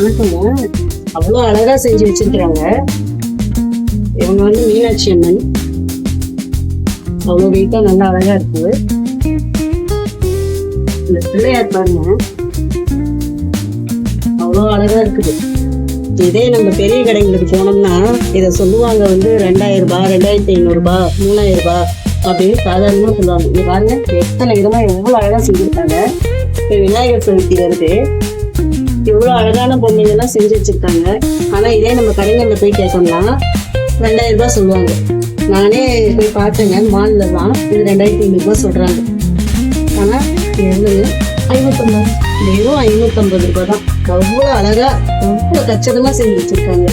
வணக்கங்க. அவ்வளோ அழகா செஞ்சு வச்சிருக்கிறாங்க. இவங்க வந்து மீனாட்சி அம்மன். அவ்வளோ வெயிட்டா நல்லா அழகா இருக்கு. இந்த பிள்ளையார் பாருங்க, அவ்வளோ அழகா இருக்குது. இதே நம்ம பெரிய கடைங்களுக்கு போனோம்னா இதை சொல்லுவாங்க வந்து 2000 ரூபாய், 2500 ரூபாய், 3000 ரூபாய் அப்படின்னு சாதாரணமா சொல்லுவாங்க. இங்க பாருங்க எத்தனை விதமா எவ்வளவு அழகா செஞ்சிருக்காங்க. விநாயகர் சதுர்த்தி வருது, இவ்வளவு அழகான பொம்மைகள்லாம் செஞ்சு வச்சிருக்காங்க. ஆனா இதே நம்ம கடைகள்ல போய் கேட்டோம்னா 2000 ரூபாய் சொல்லுவாங்க. நானே போய் பார்த்தேங்க, மால்ல தான் இது 2500 ரூபாய் சொல்றாங்க. ஆனா எவ்வளவு 550, வெறும் 550 ரூபாய் தான். அவ்வளவு அழகா அவ்வளவு கச்சிதமா செஞ்சு வச்சிருக்காங்க.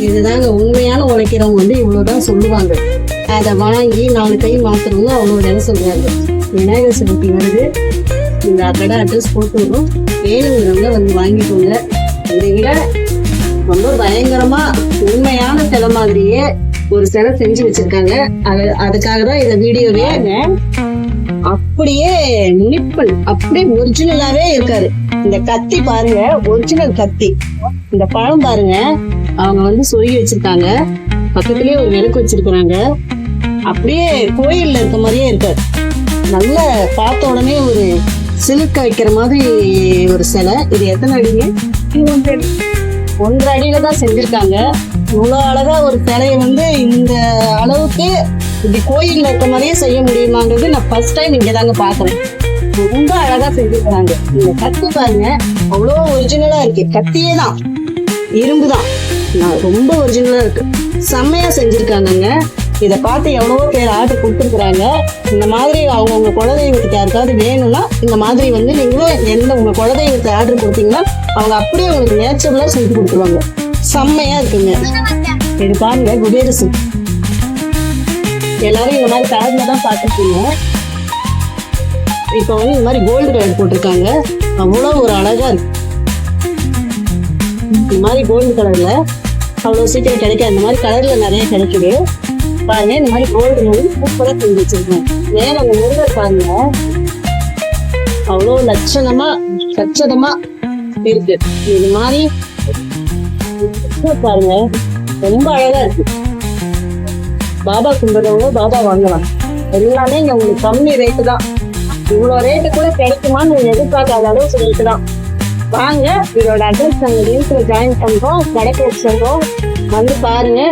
இதுதாங்க உண்மையான உழைக்கிறவங்க வந்து இவ்வளவுதான் சொல்லுவாங்க. அதை வாங்கி 4 கை மாத்துறவங்க அவ்வளவு நேரம் சொல்றாங்க. விநாயகர் சதுர்த்தி வருது, இந்த கடை அட்ரஸ் போட்டு வரும், வேணுங்கிறவங்க வந்து வாங்கிக்கோங்க. இதை விட ரொம்ப பயங்கரமா உண்மையான சிலை மாதிரியே ஒரு சிலை செஞ்சு வச்சிருக்காங்க. அதுக்காக தான் இந்த வீடியோவே அப்படியே நிப்பல் அப்படியே ஒரிஜினலாவே இருக்காரு. இந்த கத்தி பாருங்க, ஒரிஜினல் கத்தி. இந்த பழம் பாருங்க, அவங்க வந்து சொருகி வச்சிருக்காங்க. பக்கத்துலயே ஒரு விளக்கு வச்சிருக்கிறாங்க. அப்படியே கோயில்ல இருக்க மாதிரியே இருக்காரு. நல்ல பார்த்த உடனே ஒரு சிலுக்க வைக்கிற மாதிரி ஒரு சிலை. இது எத்தனை அடிங்க? 1.5 அடியில தான் செஞ்சிருக்காங்க. இவ்வளவு அழகா ஒரு சிலையை வந்து இந்த அளவுக்கு இப்படி கோயில்ல இருக்க மாதிரியே செய்ய முடியுமாங்கிறது நான் ஃபர்ஸ்ட் டைம் இங்க தாங்க பாக்குறேன். ரொம்ப அழகா செஞ்சிருக்காங்க. இந்த கத்தி பாருங்க, அவ்வளோ ஒரிஜினலா இருக்கு. கத்தியே தான், இரும்பு தான், ரொம்ப ஒரிஜினலா இருக்கு. செம்மையா செஞ்சிருக்காங்க. இதை பார்த்து எவ்வளவோ பேர் ஆர்டர் கொடுத்துருக்குறாங்க. இந்த மாதிரி அவங்கவுங்க குலதெய்வத்துக்கு யாருக்காவது வேணும்னா இந்த மாதிரி வந்து நீங்களும் எந்த உங்க குலதெய்வத்தை ஆர்டர் கொடுத்தீங்கன்னா அவங்க அப்படியே உங்களுக்கு நேச்சுரலா செஞ்சு கொடுத்துருவாங்க. செம்மையா இருக்குங்க. இது பாருங்க, குபேரசு. எல்லாரும் இந்த மாதிரி கலர்ல தான் பார்த்துருக்கீங்க. இப்போ வந்து இந்த மாதிரி கோல்டு கலர் போட்டிருக்காங்க. அவ்வளோ ஒரு அழகா இருக்கு. இந்த மாதிரி கோல்டு கலர்ல அவ்வளோ சீக்கிரம் கிடைக்காது. இந்த மாதிரி கலர்ல நிறைய கிடைக்குது பாருங்க. இந்த மாதிரி கோல்டு மாதிரி சூப்பரா செஞ்சு வச்சிருக்கேன். மேல அந்த முருகர் பாருங்க, அவ்வளோ லட்சணமா கச்சிதமா இருக்கு. இது மாதிரி பாருங்க, ரொம்ப அழகா இருக்கு. பாபா கும்பிடுறவங்க பாபா வாங்கலாம். எல்லாமே இங்க உங்களுக்கு கம்மி ரேட்டு தான். இவ்வளோ ரேட்டு கூட கிடைக்குமான்னு நீங்க எதிர்பார்க்காத அளவுக்கு ரேட்டு தான். வாங்க, இதோட அட்ரஸ் நாங்கள் லிங்க்ல ஜாயின் பண்றோம், கடைக்கு வச்சிருக்கோம். வந்து பாருங்க.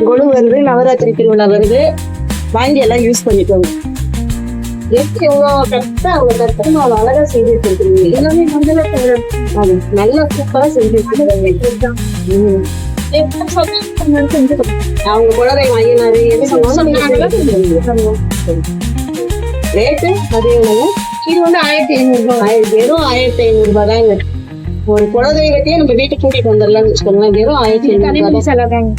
கொலு வருது, நவராத்திரி திருவிழா வருது, வாங்கி எல்லாம் யூஸ் பண்ணிக்கோங்க. எப்படி எவ்வளோ கரெக்டா அவங்க கரெக்டாக அவ்வளோ அழகா செஞ்சு வச்சிருக்கீங்க. எல்லாமே அது நல்லா சூப்பரா செஞ்சு வச்சிருக்காங்க. அவங்க குழந்தை வாங்கினாரு ரேட்டு அது எவ்வளவு? இது வந்து 1500 ரூபாய். வெறும் 1500 ரூபாய் தாங்க. ஒரு குலதெய்வத்தையே நம்ம வீட்டுக்கு கூட்டிட்டு வந்துடலாம்னு வச்சுக்கோங்களேன். வெறும் 1500 ரூபாய்.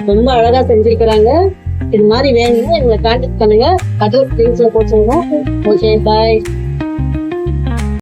ரொம்ப அழகா செஞ்சிருக்கிறாங்க. இது மாதிரி வேணும்னா எங்களை கான்டாக்ட் பண்ணுங்க. அட்ரஸ் போட்டுருங்க. ஓகே, பாய்.